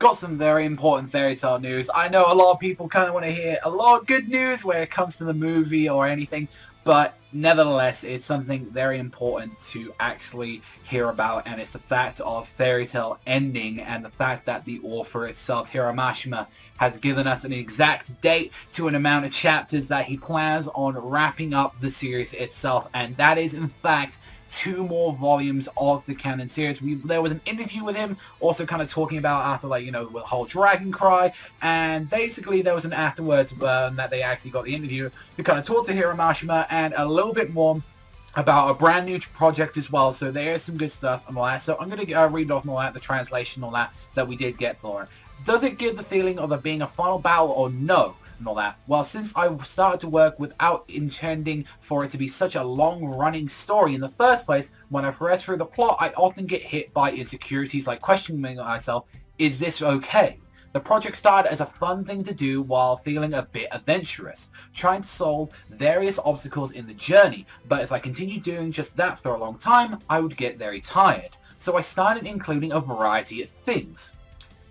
got some very important Fairy Tail news. I know a lot of people kind of want to hear a lot of good news when it comes to the movie or anything, but nevertheless, it's something very important to actually hear about, and it's the fact of Fairy Tail ending and the fact that the author itself, Hiro Mashima, has given us an exact date to an amount of chapters that he plans on wrapping up the series itself, and that is in fact 2 more volumes of the canon series. There was an interview with him also kind of talking about after, like, you know, the whole Dragon Cry, and basically there was an afterwards that they actually got the interview to kind of talk to Hiro Mashima and a little bit more about a brand new project as well, so there is some good stuff and all that. So I'm going to read off all that, the translation, all that we did get for it. Does it give the feeling of it being a final battle or no? And all that. Well, since I started to work without intending for it to be such a long-running story in the first place, when I progress through the plot, I often get hit by insecurities, like questioning myself, is this okay? The project started as a fun thing to do while feeling a bit adventurous, trying to solve various obstacles in the journey, but if I continued doing just that for a long time, I would get very tired. So I started including a variety of things.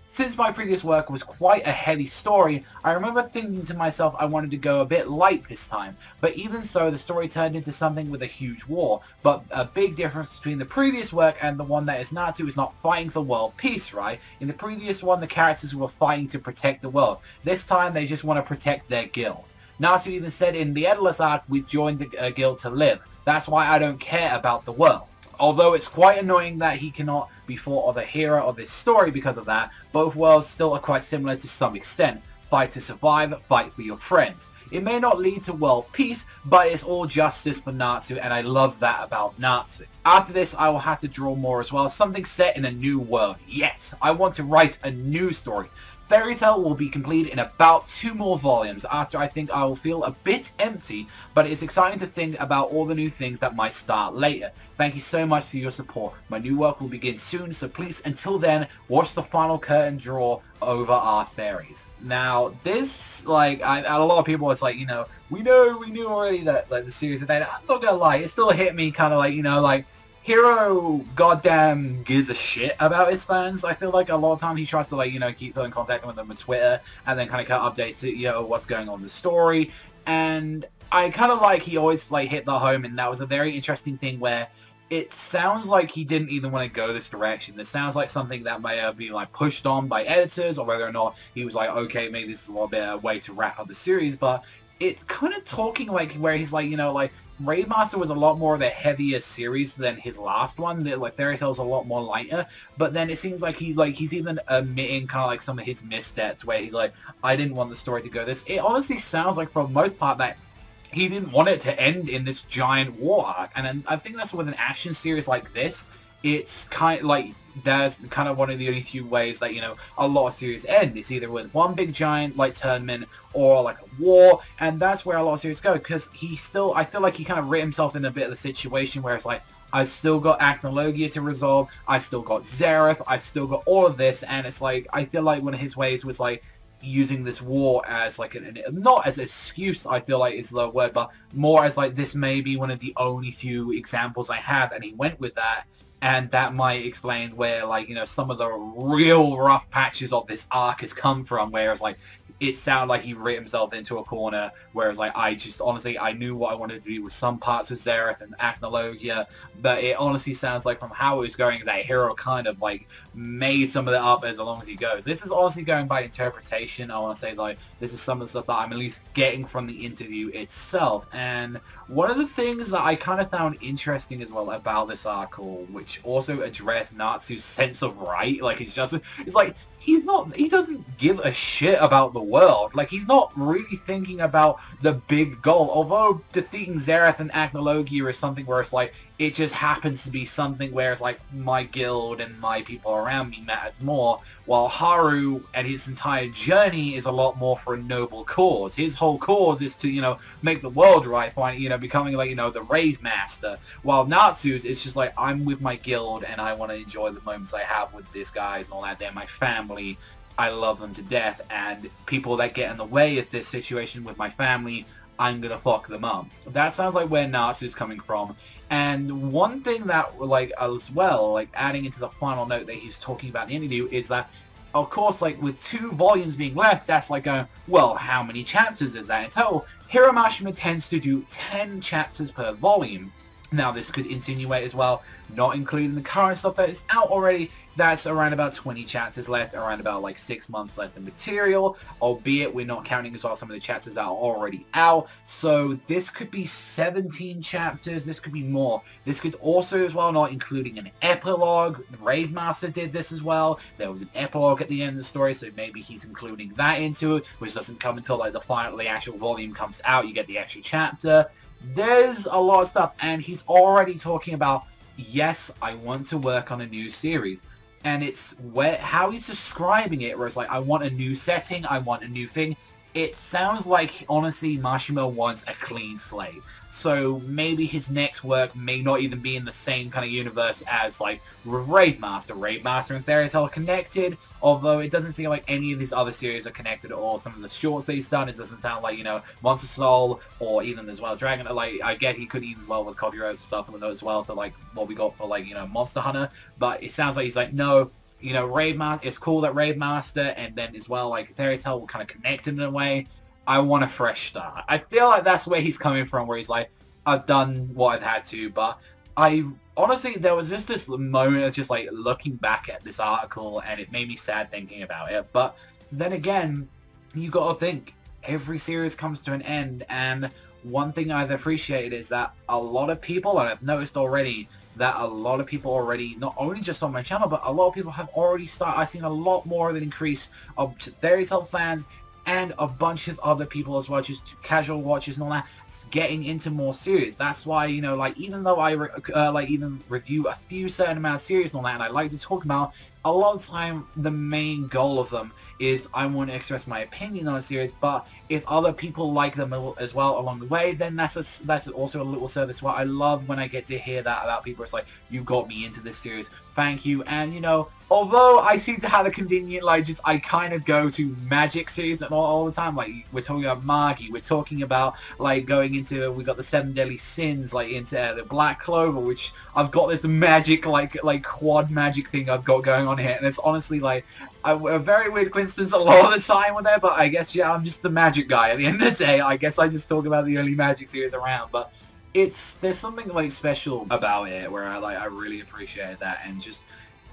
Since my previous work was quite a heavy story, I remember thinking to myself I wanted to go a bit light this time, but even so the story turned into something with a huge war. But a big difference between the previous work and the one that is Natsu is not fighting for world peace, right? In the previous one the characters were fighting to protect the world. This time they just want to protect their guild. Natsu even said in the Endless arc we joined the guild to live. That's why I don't care about the world. Although it's quite annoying that he cannot be thought of a hero of this story because of that, both worlds still are quite similar to some extent. Fight to survive, fight for your friends. It may not lead to world peace, but it's all justice for Natsu, and I love that about Natsu. After this, I will have to draw more as well, something set in a new world. Yes, I want to write a new story. Fairy Tail will be completed in about 2 more volumes after I think I will feel a bit empty, but it's exciting to think about all the new things that might start later. Thank you so much for your support. My new work will begin soon, so please, until then, watch the final curtain draw over our fairies. Now, this, like, a lot of people, it's like, you know, we knew already that, like, the series, and I'm not gonna lie, it still hit me kind of like, you know, like, Hiro goddamn gives a shit about his fans. I feel like a lot of times he tries to, like, you know, keep in contact with them on Twitter and then kind of cut updates to, you know, what's going on in the story. And I kind of like he always, like, hit the home, and that was a very interesting thing where it sounds like he didn't even want to go this direction. This sounds like something that may have been, like, pushed on by editors, or whether or not he was like, okay, maybe this is a little bit of a way to wrap up the series, but it's kind of talking like where he's like, you know, like, Raid Master was a lot more of a heavier series than his last one. Like, Fairy Tail's a lot more lighter, but then it seems like he's even admitting kind of like some of his missteps where he's like, I didn't want the story to go this. It honestly sounds like for the most part that he didn't want it to end in this giant war arc, and I think that's with an action series like this, it's kind of like, that's kind of one of the only few ways that, you know, a lot of series end. It's either with one big giant, like, tournament, or, like, a war, and that's where a lot of series go, because he still, I feel like he kind of writ himself in a bit of a situation where it's like, I've still got Acnologia to resolve, I still got Xerath, I've still got all of this, and it's like, I feel like one of his ways was, like, using this war as, like, not as an excuse, I feel like is the word, but more as, like, this may be one of the only few examples I have, and he went with that. And that might explain where, like, you know, some of the real rough patches of this arc has come from, whereas, like, it sounded like he writ himself into a corner, whereas, like, I just, honestly, I knew what I wanted to do with some parts of Xerath and Acnologia, but it honestly sounds like from how it was going, that Hiro kind of, like, made some of it up as long as he goes. This is honestly going by interpretation. I want to say, like, this is some of the stuff that I'm at least getting from the interview itself, and one of the things that I kind of found interesting as well about this article, which also addressed Natsu's sense of right, like, it's like, he doesn't give a shit about the world. Like, he's not really thinking about the big goal. Although defeating Xerath and Acnologia is something where it's like, it just happens to be something where it's like, my guild and my people around me matters more, while Haru and his entire journey is a lot more for a noble cause. His whole cause is to, you know, make the world right, by, you know, becoming, like, you know, the Raid Master, while Natsu's is just like, I'm with my guild and I want to enjoy the moments I have with these guys and all that. They're my family. I love them to death, and people that get in the way of this situation with my family, I'm gonna fuck them up. That sounds like where Natsu's coming from. And one thing that, like, as well, like, adding into the final note that he's talking about in the interview, is that of course, like, with 2 volumes being left, that's like going, well, how many chapters is that in total? Hiro Mashima tends to do 10 chapters per volume. Now, this could insinuate as well, not including the current stuff that is out already, that's around about 20 chapters left, around about like 6 months left of material, albeit we're not counting as well some of the chapters that are already out. So this could be 17 chapters, this could be more. This could also as well, not including an epilogue. Raidmaster did this as well. There was an epilogue at the end of the story, so maybe he's including that into it, which doesn't come until like the actual volume comes out, you get the extra chapter. There's a lot of stuff, and he's already talking about, yes, I want to work on a new series. And it's how he's describing it, where it's like, I want a new setting, I want a new thing. It sounds like, honestly, Mashima wants a clean slate. So maybe his next work may not even be in the same kind of universe as, like, Raidmaster. Raidmaster and Fairy Tail are connected, although it doesn't seem like any of these other series are connected at all. Some of the shorts that he's done, it doesn't sound like, you know, Monster Soul, or even as well Dragon. Like, I get he could even as well with copyright stuff as well for, like, what we got for, like, you know, Monster Hunter. But it sounds like he's like, no. You know, it's cool that Raidmaster and then as well, like, Fairy Tail will kind of connect in a way. I want a fresh start. I feel like that's where he's coming from, where he's like, I've done what I've had to, but honestly, there was just this moment of just, like, looking back at this article, and it made me sad thinking about it. But then again, you gotta think, every series comes to an end, and one thing I've appreciated is that a lot of people, and I've noticed already, that a lot of people already, not only just on my channel, but a lot of people have already started, I've seen a lot more of an increase of Fairy Tail fans and a bunch of other people as well, just casual watchers and all that, getting into more series. That's why, you know, like, even though I even review a few certain amount of series and all that, and I like to talk about, a lot of the time the main goal of them is I want to express my opinion on a series, but if other people like them as well along the way, then that's also a little service. What I love when I get to hear that about people, it's like, you got me into this series, thank you. And, you know, although I seem to have a convenient, like, just, I kind of go to magic series all the time, like, we're talking about Magi, we're talking about, like, going into, we got the 7 Deadly Sins, like, into the Black Clover, which I've got this magic, like quad magic thing I've got going on here, and it's honestly, like, a very weird coincidence a lot of the time with that, but I guess, yeah, I'm just the magic guy at the end of the day. I guess I just talk about the only magic series around, but there's something, like, special about it, where I really appreciate that, and just,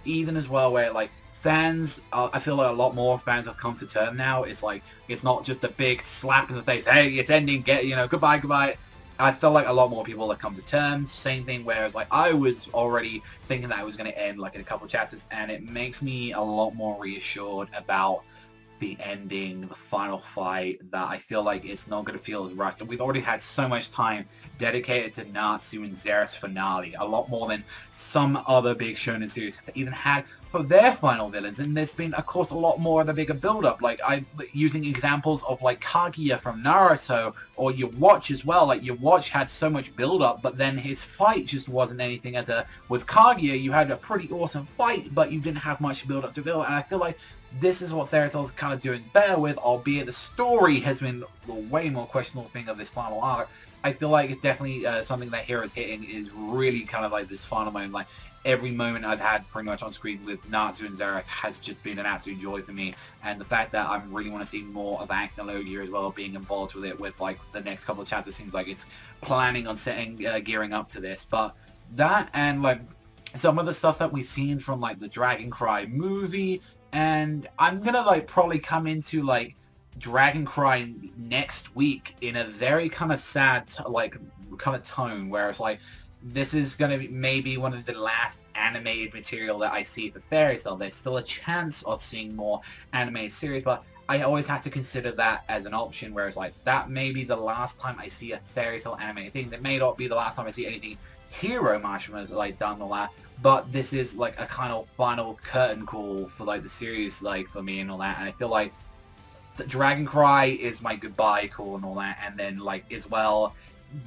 even as well, where, like, fans, I feel like a lot more fans have come to term now. It's like, it's not just a big slap in the face, hey, it's ending, you know, goodbye. I felt like a lot more people have come to terms. Same thing, whereas, like, I was already thinking that it was going to end, like, in a couple of chapters, and it makes me a lot more reassured about the ending, the final fight, that I feel like it's not going to feel as rushed. And we've already had so much time dedicated to Natsu and Zera's finale, a lot more than some other big shonen series have even had for their final villains. And there's been, of course, a lot more of the bigger build-up, like, using examples of, like, Kaguya from Naruto, or your Watch as well. Like, your Watch had so much build-up, but then his fight just wasn't anything. With Kaguya, you had a pretty awesome fight, but you didn't have much build-up to build, and I feel like this is what Fairy Tail's kind of doing better with, albeit the story has been the way more questionable thing of this final arc. I feel like it's definitely something that Hero's hitting is really kind of like this final moment. Like, every moment I've had pretty much on screen with Natsu and Zera has just been an absolute joy for me, and the fact that I really want to see more of Acnologia as well being involved with it, with, like, the next couple of chapters, seems like it's planning on gearing up to this. But that, and, like, some of the stuff that we've seen from, like, the Dragon Cry movie, and I'm gonna, like, probably come into, like, Dragon Cry next week in a very kind of sad, like, kind of tone, where it's like, this is gonna be maybe one of the last animated material that I see for Fairy Tail. There's still a chance of seeing more animated series, but I always have to consider that as an option, whereas, like, that may be the last time I see a Fairy Tail animated thing. That may not be the last time I see anything Hiro Mashima has, like, done all that, but this is, like, a kind of final curtain call for, like, the series, like, for me and all that. And I feel like the Dragon Cry is my goodbye call and all that, and then, like, as well,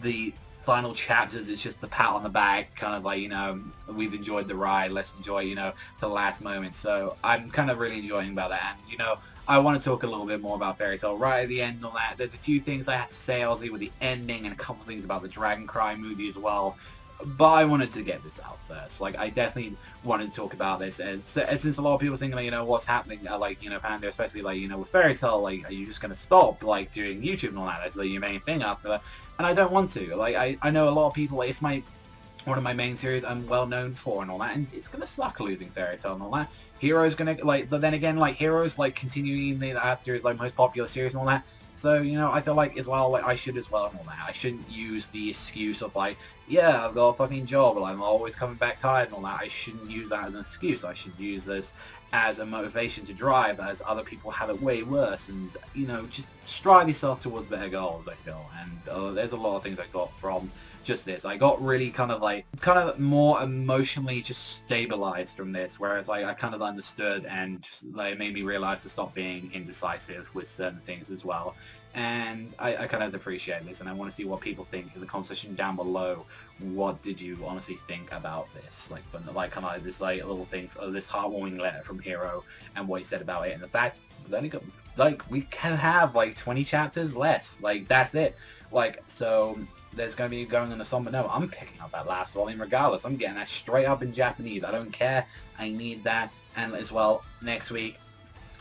the final chapters, it's just the pat on the back, kind of like, you know, we've enjoyed the ride, let's enjoy, you know, to the last moment. So I'm kind of really enjoying about that, and, you know, I want to talk a little bit more about Fairy Tail right at the end and all that. There's a few things I have to say, obviously, with the ending, and a couple things about the Dragon Cry movie as well. but I wanted to get this out first. Like, I definitely wanted to talk about this, and since a lot of people think, like, you know, what's happening, like, you know, Panda, especially, like, you know, with Fairy Tail, like, are you just gonna stop, like, doing YouTube and all that? That's, like, your main thing after that. And I don't want to. Like, I know a lot of people, like, it's one of my main series I'm well known for and all that, and it's gonna suck losing Fairy Tail and all that. Hero's gonna, like, but then again, like, Hero's, like, continuing after his, like, most popular series and all that. So, you know, I feel like, as well, like, I should as well and all that. I shouldn't use the excuse of, like, yeah, I've got a fucking job, and I'm always coming back tired and all that. I shouldn't use that as an excuse. I should use this as a motivation to drive, as other people have it way worse. And, you know, just strive yourself towards better goals, I feel. And there's a lot of things I got from just this. I got really kind of more emotionally just stabilized from this, whereas I kind of understood, and just, like, it made me realize to stop being indecisive with certain things as well. And I kind of appreciate this, and I want to see what people think in the comment section down below. What did you honestly think about this? Like, kind of this, like, little thing, this heartwarming letter from Hero, and what he said about it, and the fact we've only got, like, we can have like 20 chapters less. Like, that's it. Like, so there's going to be going on a somber note. I'm picking up that last volume regardless. I'm getting that straight up in Japanese. I don't care. I need that. And as well, next week,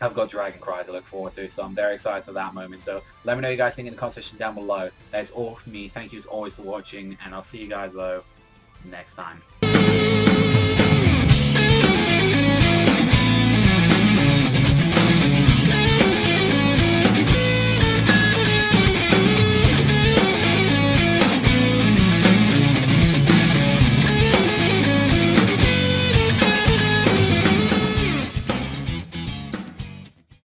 I've got Dragon Cry to look forward to, so I'm very excited for that moment. So let me know what you guys think in the comment section down below. That's all from me. Thank you as always for watching, and I'll see you guys, though, next time.